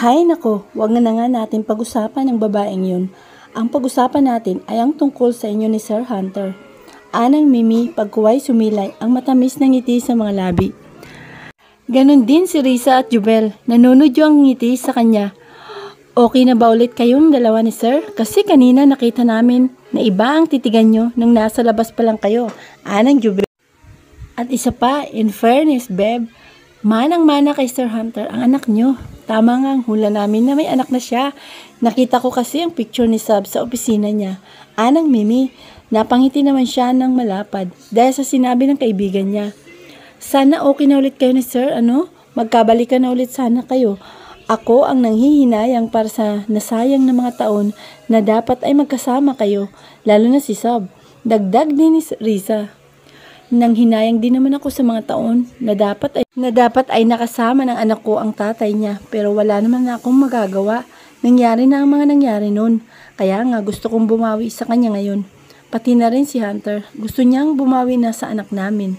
Hay nako, wag na nga natin pag-usapan ng babaeng yun. Ang pag-usapan natin ay ang tungkol sa inyo ni Sir Hunter. Anang Mimi, pagkuway sumilay ang matamis na ngiti sa mga labi. Ganon din si Risa at Jubel, nanunodyo ang ngiti sa kanya. Okay na ba ulit kayong dalawa ni Sir? Kasi kanina nakita namin na iba ang titigan nyo nang nasa labas pa lang kayo. Anang Jubel. At isa pa, in fairness, Beb, manang-mana kay Sir Hunter ang anak nyo. Tama nga ang hula namin na may anak na siya. Nakita ko kasi ang picture ni Sab sa opisina niya. Anang Mimi, napangiti naman siya ng malapad dahil sa sinabi ng kaibigan niya. Sana okay na ulit kayo ni Sir, Magkabalikan na ulit sana kayo. Ako ang nanghihinayang para sa nasayang na mga taon na dapat ay magkasama kayo, lalo na si Sab. Dagdag din ni Risa. Nang hinayang din naman ako sa mga taon na dapat ay nakasama ng anak ko ang tatay niya, pero wala naman na akong magagawa. Nangyari na ang mga nangyari noon. Kaya nga gusto kong bumawi sa kanya ngayon. Pati na rin si Hunter, gusto niyang bumawi na sa anak namin.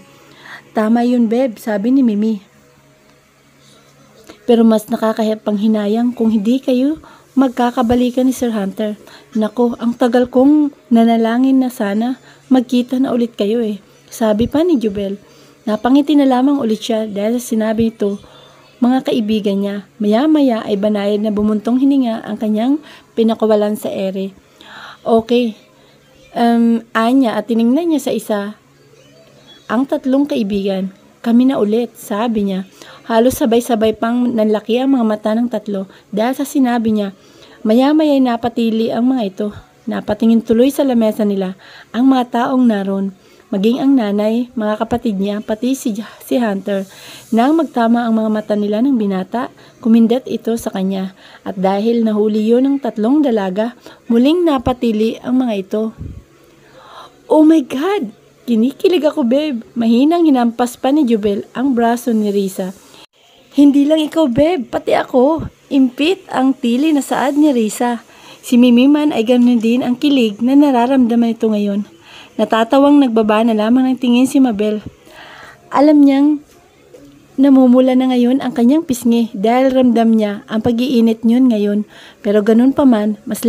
Tama yun, Beb, sabi ni Mimi. Pero mas nakakahiyap pang hinayang kung hindi kayo magkakabalikan ni Sir Hunter. Nako, ang tagal kong nanalangin na sana magkita na ulit kayo Sabi pa ni Jubel. Napangiti na lamang ulit siya dahil sinabi nito mga kaibigan niya. Maya-maya ay banayad na bumuntong hininga ang kanyang pinakawalan sa ere. Okay. Anya at tiningnan niya sa isa ang tatlong kaibigan. Kami na ulit, sabi niya. Halos sabay-sabay pang nanlaki ang mga mata ng tatlo dahil sa sinabi niya. Maya-maya ay napatili ang mga ito. Napatingin tuloy sa lamesa nila ang mga taong naroon. Maging ang nanay, mga kapatid niya, pati si Hunter. Nang magtama ang mga mata nila ng binata, kumindat ito sa kanya. At dahil nahuli yun ng tatlong dalaga, muling napatili ang mga ito. Oh my God! Kinikilig ako, babe. Mahinang hinampas pa ni Jubel ang braso ni Risa. Hindi lang ikaw, babe, pati ako. Impit ang tili na saad ni Risa. Si Mimi man ay ganoon din ang kilig na nararamdaman ito ngayon. Natatawang nagbaba na lamang ng tingin si Mabel. Alam niyang namumula na ngayon ang kanyang pisngi dahil ramdam niya ang pag-iinit niyon ngayon. Pero ganun pa man, mas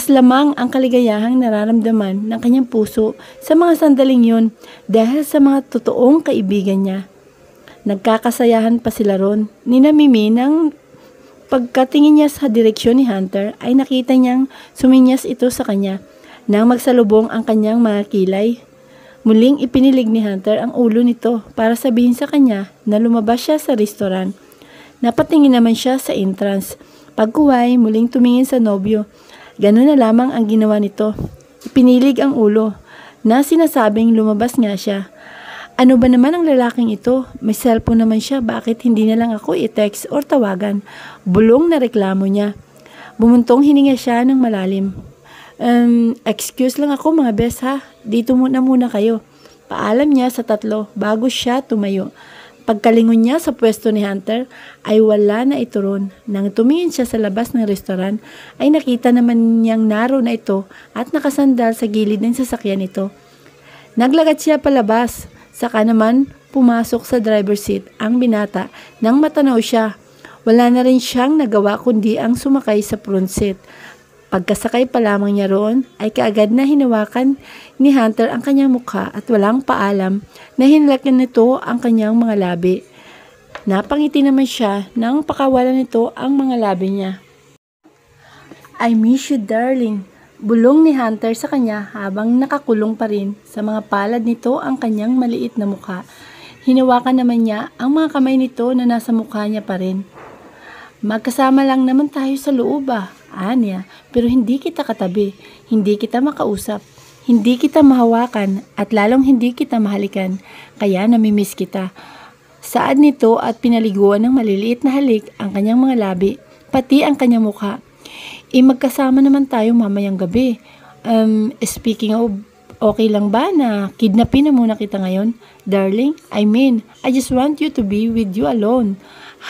lamang ang kaligayahang nararamdaman ng kanyang puso sa mga sandaling yun dahil sa mga totoong kaibigan niya. Nagkakasayahan pa sila ron. Mimi nang pagkatingin niya sa direksyon ni Hunter ay nakita niyang suminyas ito sa kanya. Nang magsalubong ang kanyang mga kilay, muling ipinilig ni Hunter ang ulo nito para sabihin sa kanya na lumabas siya sa restaurant. Napatingin naman siya sa entrance. Pagkuhay, muling tumingin sa nobyo. Ganun na lamang ang ginawa nito. Ipinilig ang ulo na sinasabing lumabas nga siya. Ano ba naman ang lalaking ito? May cellphone naman siya, bakit hindi na lang ako i-text or tawagan? Bulong na reklamo niya. Bumuntong hininga siya ng malalim. Excuse lang ako mga bes ha. Dito muna kayo. Paalam niya sa tatlo bago siya tumayo. Pagkalingon niya sa pwesto ni Hunter ay wala na ito ron. Nang tumingin siya sa labas ng restaurant ay nakita naman niyang naroon na ito at nakasandal sa gilid ng sasakyan nito. Naglakad siya palabas. Saka naman pumasok sa driver's seat ang binata nang matanaw siya. Wala na rin siyang nagawa kundi ang sumakay sa front seat. Pagkasakay pa lamang niya roon ay kaagad na hinawakan ni Hunter ang kanyang mukha at walang paalam na hinalakan nito ang kanyang mga labi. Napangiti naman siya nang pakawalan nito ang mga labi niya. I miss you, darling. Bulong ni Hunter sa kanya habang nakakulong pa rin sa mga palad nito ang kanyang maliit na mukha. Hinawakan naman niya ang mga kamay nito na nasa mukha niya pa rin. Magkasama lang naman tayo sa loob Anya, pero hindi kita katabi, hindi kita makausap, hindi kita mahawakan at lalong hindi kita mahalikan, kaya namimiss kita. Saad nito at pinaliguan ng maliliit na halik ang kanyang mga labi, pati ang kanyang mukha. Magkasama naman tayo mamayang gabi. Speaking of, okay lang ba na kidnapin na muna kita ngayon? Darling, I just want you to be with you alone.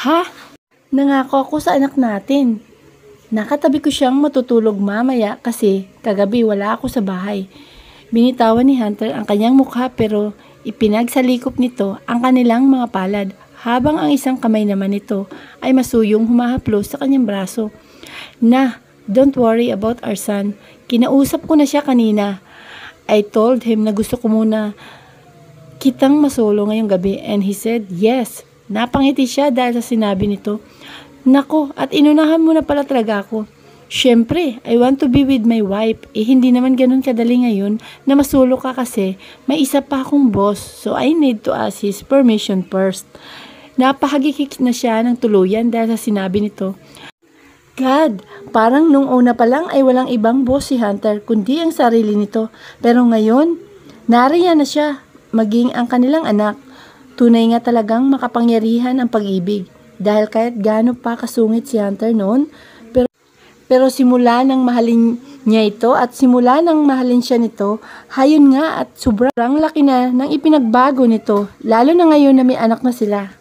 Ha? Nangako ako sa anak natin. Nakatabi ko siyang matutulog mamaya kasi kagabi wala ako sa bahay. Binitawan ni Hunter ang kanyang mukha pero ipinagsalikop nito ang kanilang mga palad habang ang isang kamay naman nito ay masuyong humahaplos sa kanyang braso. Don't worry about our son. Kinausap ko na siya kanina. I told him na gusto ko muna kitang masolo ngayong gabi and he said yes. Napangiti siya dahil sa sinabi nito. Nako, at inunahan mo na pala talaga ako. Siyempre, I want to be with my wife. Hindi naman ganun kadali ngayon na masolo ka kasi may isa pa akong boss, so I need to ask his permission first. Napahagikik na siya ng tuluyan dahil sa sinabi nito. God, parang nung una pa lang ay walang ibang boss si Hunter kundi ang sarili nito. Pero ngayon, nariyan na siya, maging ang kanilang anak. Tunay nga talagang makapangyarihan ang pag-ibig. Dahil kahit gaano pa kasungit si Hunter noon, pero simula nang mahalin niya ito at simula nang mahalin siya nito, hayon nga at sobrang laki na ng ipinagbago nito, lalo na ngayon na may anak na sila.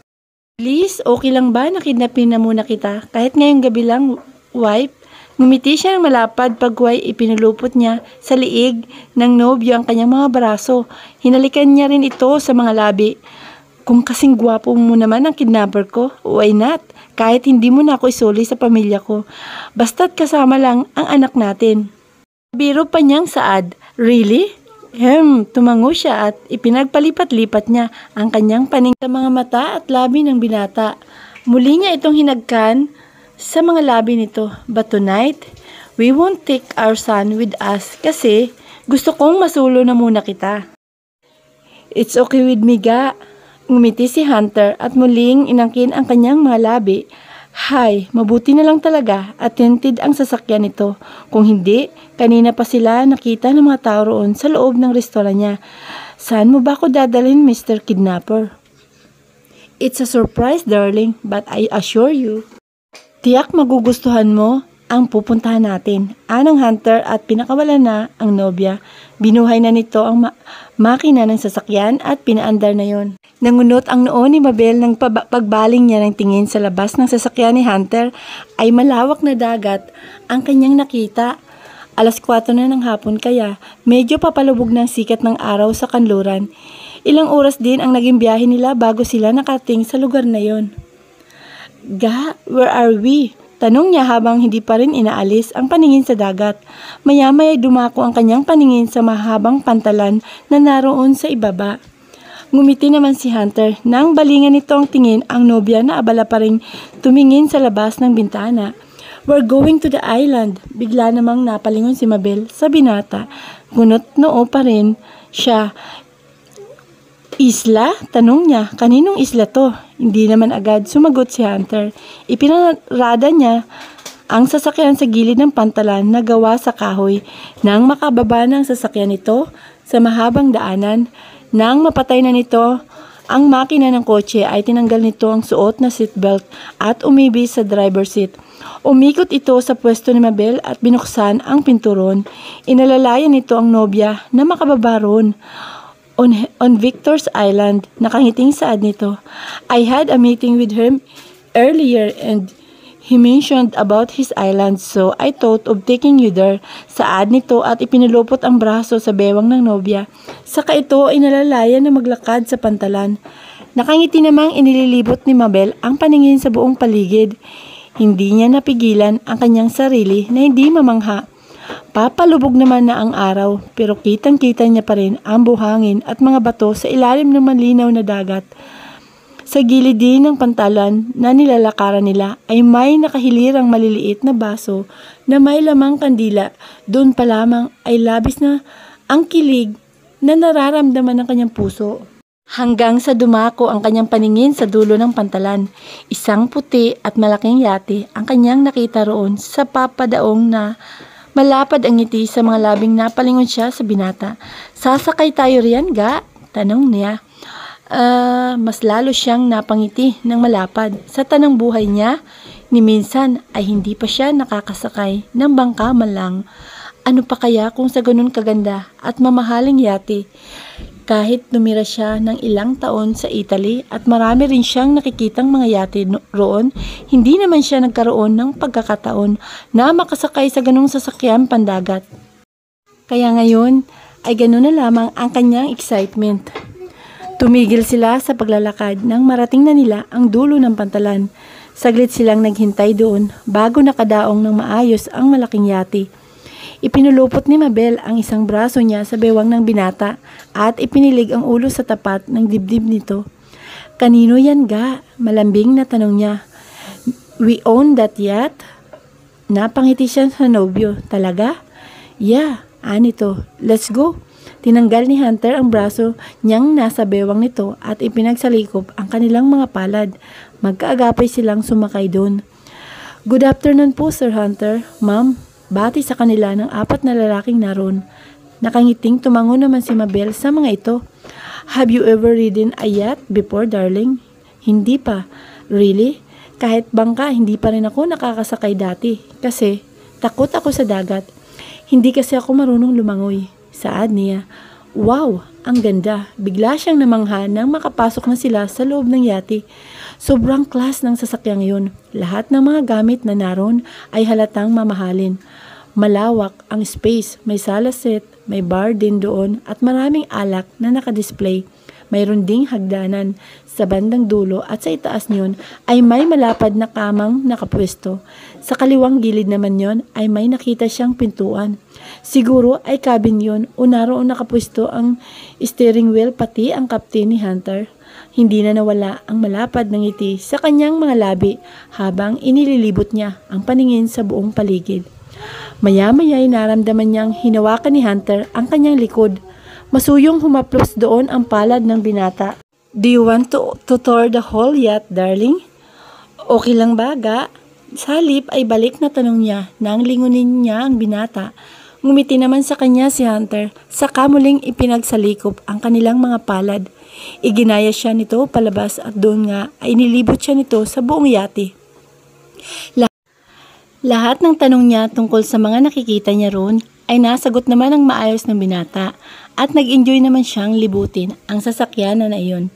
Please, okay lang ba na kidnapin na muna kita? Kahit ngayong gabi lang, wife? Ngumiti siya ng malapad pagway ipinulupot niya sa liig ng nobyo ang kanyang mga braso. Hinalikan niya rin ito sa mga labi. Kung kasing gwapo mo naman ang kidnapper ko, why not? Kahit hindi mo na ako isuli sa pamilya ko. Basta't kasama lang ang anak natin. Biro pa niyang saad. Really? Tumango siya at ipinagpalipat-lipat niya ang kanyang paning sa mga mata at labi ng binata. Muli niya itong hinagkan sa mga labi nito. But tonight, we won't take our son with us kasi gusto kong masulo na muna kita. It's okay with me, ga. Ngumiti si Hunter at muling inangkin ang kanyang mga labi. Hay, mabuti na lang talaga at tinted ang sasakyan nito. Kung hindi, kanina pa sila nakita ng mga tao roon sa loob ng restoran niya. Saan mo ba ako dadalhin, Mr. Kidnapper? It's a surprise, darling, but I assure you, tiyak magugustuhan mo ang pupuntahan natin. Anang Hunter at pinakawalan na ang nobya. Binuhay na nito ang makina ng sasakyan at pinaandar na yon. Nangunot ang noo ni Mabel nang pagbaling niya ng tingin sa labas ng sasakyan ni Hunter ay malawak na dagat ang kanyang nakita. 4:00 na ng hapon kaya medyo papalubog ng sikat ng araw sa kanluran. Ilang oras din ang naging biyahe nila bago sila nakating sa lugar na yon. Ga, where are we? Tanong niya habang hindi pa rin inaalis ang paningin sa dagat. Maya-maya dumako ang kanyang paningin sa mahabang pantalan na naroon sa ibaba. Ngumiti naman si Hunter nang balingan nito ang tingin ang nobya na abala pa rin tumingin sa labas ng bintana. We're going to the island. Bigla namang napalingon si Mabel sa binata. Ngunot noo pa rin siya. Isla? Tanong niya. Kaninong isla to? Hindi naman agad sumagot si Hunter. Ipinarada niya ang sasakyan sa gilid ng pantalan na gawa sa kahoy. Nang makababa ng sasakyan nito sa mahabang daanan, nang mapatay na nito ang makina ng kotse ay tinanggal nito ang suot na seatbelt at umibis sa driver's seat. Umikot ito sa pwesto ni Mabel at binuksan ang pinturon. Inalalayan nito ang nobya na makababa roon. On Victor's Island, nakangiting saad nito. I had a meeting with him earlier and he mentioned about his island, so I thought of taking you there. Saad nito at ipinulupot ang braso sa bewang ng nobya. Saka ito ay nalalayan na maglakad sa pantalan. Nakangiti namang inililibot ni Mabel ang paningin sa buong paligid. Hindi niya napigilan ang kanyang sarili na hindi mamangha. Papalubog naman na ang araw pero kitang-kita niya pa rin ang buhangin at mga bato sa ilalim ng malinaw na dagat. Sa gilid din ng pantalan na nilalakaran nila ay may nakahilirang maliliit na baso na may lamang kandila. Doon pa lamang ay labis na ang kilig na nararamdaman ng kanyang puso. Hanggang sa dumako ang kanyang paningin sa dulo ng pantalan. Isang puti at malaking yate ang kanyang nakita roon sa papadaong na malapad ang ngiti sa mga labing napalingon siya sa binata. Sasakay tayo riyan, ga? Tanong niya. Mas lalo siyang napangiti ng malapad. Sa tanang buhay niya, ni minsan ay hindi pa siya nakakasakay ng bangka man lang. Ano pa kaya kung sa ganun kaganda at mamahaling yate? Kahit tumira siya ng ilang taon sa Italy at marami rin siyang nakikitang mga yate roon, hindi naman siya nagkaroon ng pagkakataon na makasakay sa ganung sasakyan pandagat. Kaya ngayon ay ganun na lamang ang kanyang excitement. Tumigil sila sa paglalakad nang marating na nila ang dulo ng pantalan. Saglit silang naghintay doon bago nakadaong ng maayos ang malaking yate. Ipinulupot ni Mabel ang isang braso niya sa bewang ng binata at ipinilig ang ulo sa tapat ng dibdib nito. "Kanino yan ga?" Malambing na tanong niya. "We own that yacht?" Napangiti siya sa nobyo. "Talaga?" "Yeah, anito. Let's go." Tinanggal ni Hunter ang braso niyang nasa bewang nito at ipinagsalikop ang kanilang mga palad. Magkaagapay silang sumakay doon. "Good afternoon po, Sir Hunter, Ma'am." Bati sa kanila ng 4 na lalaking naroon. Nakangiting tumango naman si Mabel sa mga ito. "Have you ever ridden a yacht before, darling?" "Hindi pa." "Really?" "Kahit bangka, hindi pa rin ako nakakasakay dati kasi takot ako sa dagat. Hindi kasi ako marunong lumangoy." Saad niya. "Wow, ang ganda." Bigla siyang namangha nang makapasok na sila sa loob ng yate. Sobrang class ng sasakyang yun. Lahat ng mga gamit na naroon ay halatang mamahalin. Malawak ang space, may sala set, may bar din doon at maraming alak na nakadisplay. Mayroon ding hagdanan. Sa bandang dulo at sa itaas niyon ay may malapad na kamang nakapwesto. Sa kaliwang gilid naman yon ay may nakita siyang pintuan. Siguro ay cabin yon o naroon nakapwesto ang steering wheel pati ang kapten ni Hunter. Hindi na nawala ang malapad ng ngiti sa kanyang mga labi habang inililibot niya ang paningin sa buong paligid. Maya-maya ay naramdaman niyang hinawakan ni Hunter ang kanyang likod. Masuyong humaplos doon ang palad ng binata. "Do you want to tour the whole yacht, darling?" "Okay lang ba, ga?" Sa halip ay balik na tanong niya nang lingunin niya ang binata. Ngumiti naman sa kanya si Hunter, saka muling ipinagsalikop ang kanilang mga palad. Iginaya siya nito palabas at doon nga ay nilibot siya nito sa buong yate. Lahat ng tanong niya tungkol sa mga nakikita niya roon ay nasagot naman ng maayos ng binata at nag-enjoy naman siyang libutin ang sasakyan na iyon.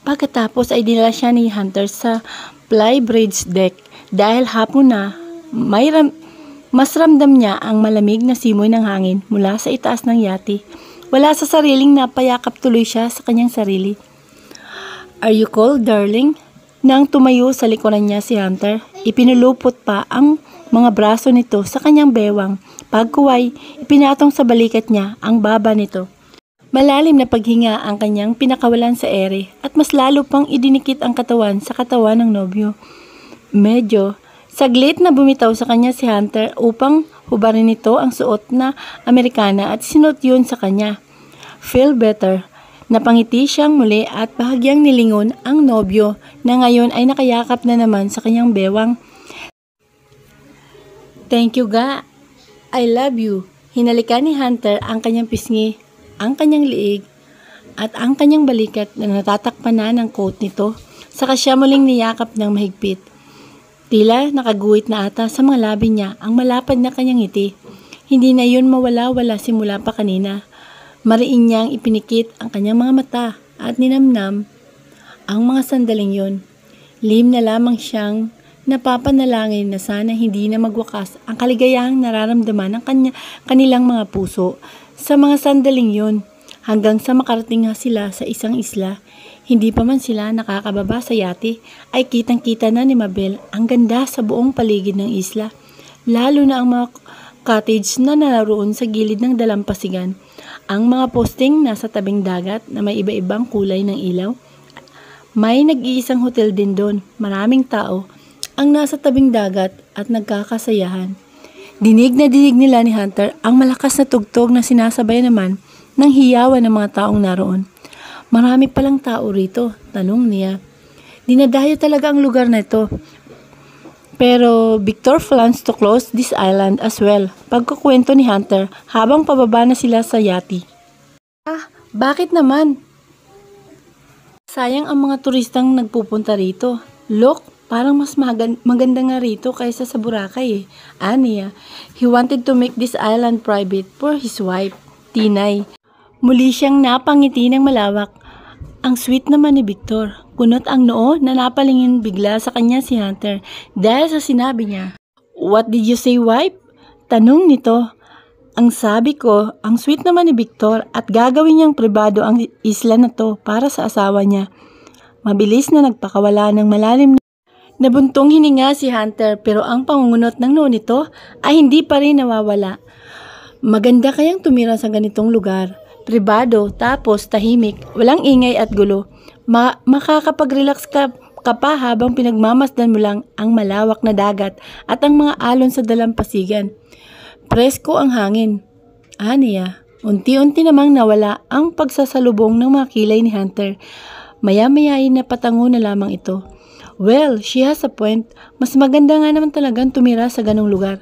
Pagkatapos ay dinala siya ni Hunter sa flybridge deck dahil hapon na mas ramdam niya ang malamig na simoy ng hangin mula sa itaas ng yate. Wala sa sariling napayakap tuloy siya sa kanyang sarili. "Are you cold, darling?" Nang tumayo sa likuran niya si Hunter, ipinulupot pa ang mga braso nito sa kanyang bewang. Pagkuway, ipinatong sa balikat niya ang baba nito. Malalim na paghinga ang kanyang pinakawalan sa ere at mas lalo pang idinikit ang katawan sa katawan ng nobyo. Saglit na bumitaw sa kanya si Hunter upang hubarin nito ang suot na Amerikana at sinuot yun sa kanya. "Feel better." Napangiti siyang muli at bahagyang nilingon ang nobyo na ngayon ay nakayakap na naman sa kanyang bewang. "Thank you, ga. I love you." Hinalikan ni Hunter ang kanyang pisngi, ang kanyang liig, at ang kanyang balikat na natatakpan na ng coat nito. Saka siya muling niyakap ng mahigpit. Tila nakaguhit na ata sa mga labi niya ang malapad na kanyang ngiti. Hindi na yun mawala-wala simula pa kanina. Mariin niyang ipinikit ang kanyang mga mata at ninamnam ang mga sandaling yun. Lim na lamang siyang napapanalangin na sana hindi na magwakas ang kaligayahang nararamdaman ng kanilang mga puso sa mga sandaling yun. Hanggang sa makarating nga sila sa isang isla, hindi pa man sila nakakababa sa yate, ay kitang-kita na ni Mabel ang ganda sa buong paligid ng isla. Lalo na ang mga cottage na naroon sa gilid ng dalampasigan. Ang mga posting nasa tabing dagat na may iba-ibang kulay ng ilaw. May nag-iisang hotel din doon, maraming tao ang nasa tabing dagat at nagkakasayahan. Dinig na dinig nila ni Hunter ang malakas na tugtog na sinasabay naman ng hiyawan ng mga taong naroon. "Marami palang tao rito?" tanong niya. "Dinadayo talaga ang lugar na ito. Pero Victor plans to close this island as well." Pagkukwento ni Hunter habang pababa na sila sa yate. Bakit naman? Sayang ang mga turistang nagpupunta rito. Look, parang mas maganda nga rito kaysa sa Boracay eh. Aniya, he wanted to make this island private for his wife, Tinay. Muli siyang napangiti ng malawak. Ang sweet naman ni Victor. Kunot ang noo na napalingin bigla sa kanya si Hunter dahil sa sinabi niya. "What did you say, wife?" tanong nito. Ang sabi ko, ang sweet naman ni Victor at gagawin niyang pribado ang isla na to para sa asawa niya. Mabilis na nagpakawala ng malalim na buntong hininga si Hunter pero ang pangungunot ng noo nito ay hindi pa rin nawawala. Maganda kayang tumira sa ganitong lugar. Pribado, tapos tahimik, walang ingay at gulo. Makakapag-relax ka pa habang pinagmamasdan mo lang ang malawak na dagat at ang mga alon sa dalampasigan. Presko ang hangin. Aniya, unti-unti namang nawala ang pagsasalubong ng mga kilay ni Hunter. Maya-maya ay napatango na lamang ito. Well, she has a point. Mas maganda nga naman talagang tumira sa ganong lugar.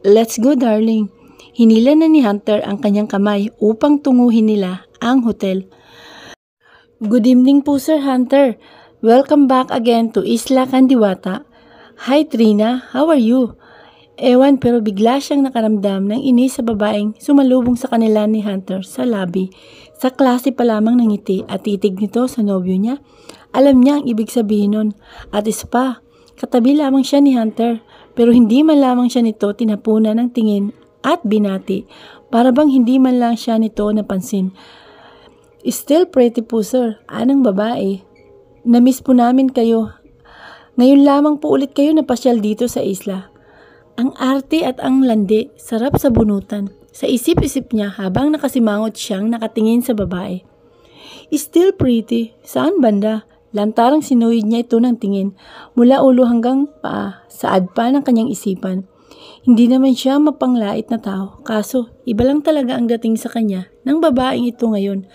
Let's go, darling. Hinila na ni Hunter ang kanyang kamay upang tunguhin nila ang hotel. Good evening po, Sir Hunter. Welcome back again to Isla Candiwata. Hi, Trina. How are you? Ewan pero bigla siyang nakaramdam ng inis sa babaeng sumalubong sa kanila ni Hunter sa lobby. Sa klase pa lamang ng ngiti at titig nito sa nobyo niya. Alam niya ang ibig sabihin nun. At isa pa, katabi lamang siya ni Hunter pero hindi man lamang siya nito tinapunan ng tingin at binati. Para bang hindi man lang siya nito napansin. Still pretty po, sir. Anong babae? Namiss po namin kayo. Ngayon lamang po ulit kayo napasyal dito sa isla. Ang arte at ang landi, sarap sa bunutan. Sa isip-isip niya habang nakasimangot siyang nakatingin sa babae. Still pretty. Saan banda? Lantarang sinuhid niya ito ng tingin. Mula ulo hanggang paa, saad pa ng kanyang isipan. Hindi naman siya mapanglait na tao. Kaso, iba lang talaga ang dating sa kanya ng babaeng ito ngayon.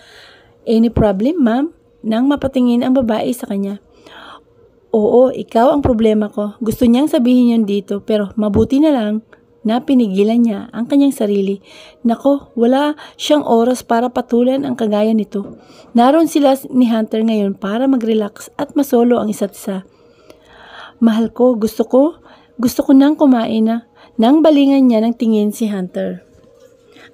Any problem, ma'am? Nang mapatingin ang babae sa kanya. Oo, ikaw ang problema ko. Gusto niyang sabihin yun dito pero mabuti na lang na pinigilan niya ang kanyang sarili. Nako, wala siyang oras para patulan ang kagaya nito. Naroon sila ni Hunter ngayon para mag-relax at masolo ang isa't isa. Mahal ko, gusto ko nang kumain na. Nang balingan niya ng tingin si Hunter.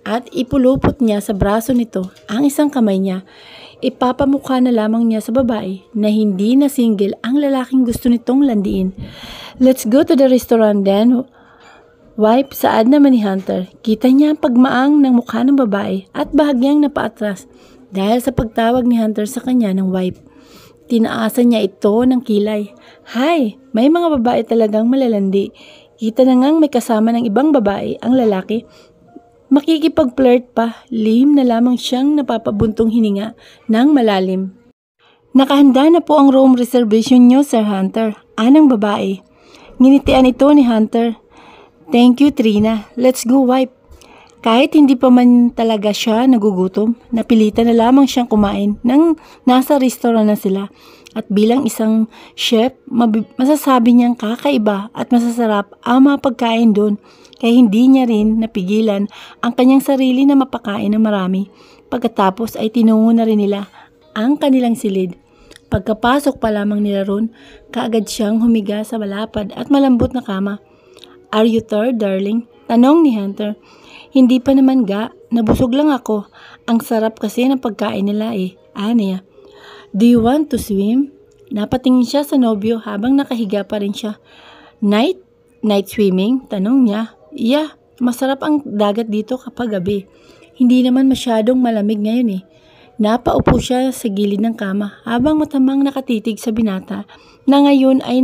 At ipulupot niya sa braso nito ang isang kamay niya. Ipapamukha na lamang niya sa babae na hindi na single ang lalaking gusto nitong landiin. Let's go to the restaurant then. Wipe, saad naman ni Hunter. Kita niya ang pagmaang ng mukha ng babae at bahagyang napaatras dahil sa pagtawag ni Hunter sa kanya ng wipe. Tinaasan niya ito ng kilay. Hi, may mga babae talagang malalandi. Kita na ngang may kasama ng ibang babae ang lalaki. Makikipag-flirt pa, lihim na lamang siyang napapabuntong hininga ng malalim. Nakahanda na po ang room reservation niyo, Sir Hunter. Anang babae. Nginitian ito ni Hunter. Thank you, Trina. Let's go, wipe. Kahit hindi pa man talaga siya nagugutom, napilitan na lamang siyang kumain nang nasa restaurant na sila. At bilang isang chef, masasabi niyang kakaiba at masasarap ang mga pagkain doon. Kaya hindi niya rin napigilan ang kanyang sarili na mapakain ng marami. Pagkatapos ay tinungo na rin nila ang kanilang silid. Pagkapasok pa lamang nila ron, kaagad siyang humiga sa malapad at malambot na kama. Are you tired, darling? Tanong ni Hunter. Hindi pa naman ga, nabusog lang ako. Ang sarap kasi ng pagkain nila eh. Aniya. Do you want to swim? Napatingin siya sa nobyo habang nakahiga pa rin siya. Night swimming? Tanong niya. Yeah, masarap ang dagat dito kapag gabi. Hindi naman masyadong malamig ngayon eh. Napaupo siya sa gilid ng kama habang matamang nakatitig sa binata na ngayon ay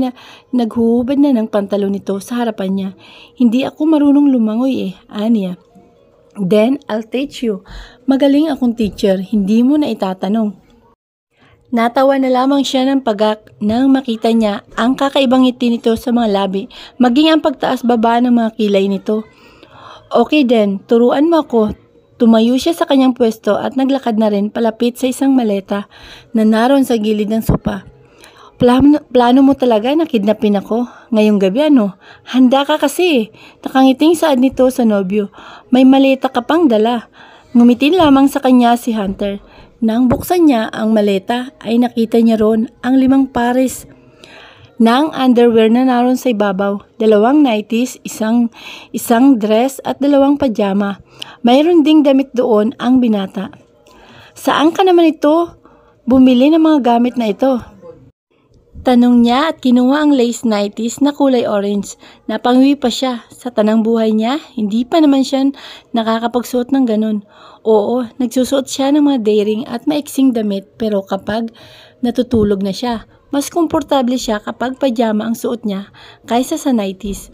naghuhubad na ng pantalon nito sa harapan niya. Hindi ako marunong lumangoy eh, aniya. Then, I'll teach you. Magaling akong teacher, hindi mo na itatanong. Natawa na lamang siya ng pagak nang makita niya ang kakaibang ngiti nito sa mga labi, maging ang pagtaas-baba ng mga kilay nito. Okay then, turuan mo ako. Tumayo siya sa kanyang pwesto at naglakad na rin palapit sa isang maleta na naroon sa gilid ng sopa. Plano mo talaga na kidnapin ako ngayong gabi ano? Handa ka kasi. Nakangiting saad nito sa nobyo. May maleta ka pang dala. Ngumitin lamang sa kanya si Hunter. Nang buksan niya ang maleta ay nakita niya ron ang 5 pares ng underwear na naroon sa ibabaw, 2 nighties, isang dress at 2 pajama. Mayroon ding damit doon ang binata. Saan ka naman ito bumili ng mga gamit na ito? Tanong niya at kinuha ang lace nighties na kulay orange. Napangwi pa siya. Sa tanang buhay niya, hindi pa naman siya nakakapagsuot ng ganun. Oo, nagsusuot siya ng mga daring at maiksing damit pero kapag natutulog na siya, mas komportable siya kapag pajama ang suot niya kaysa sa nighties.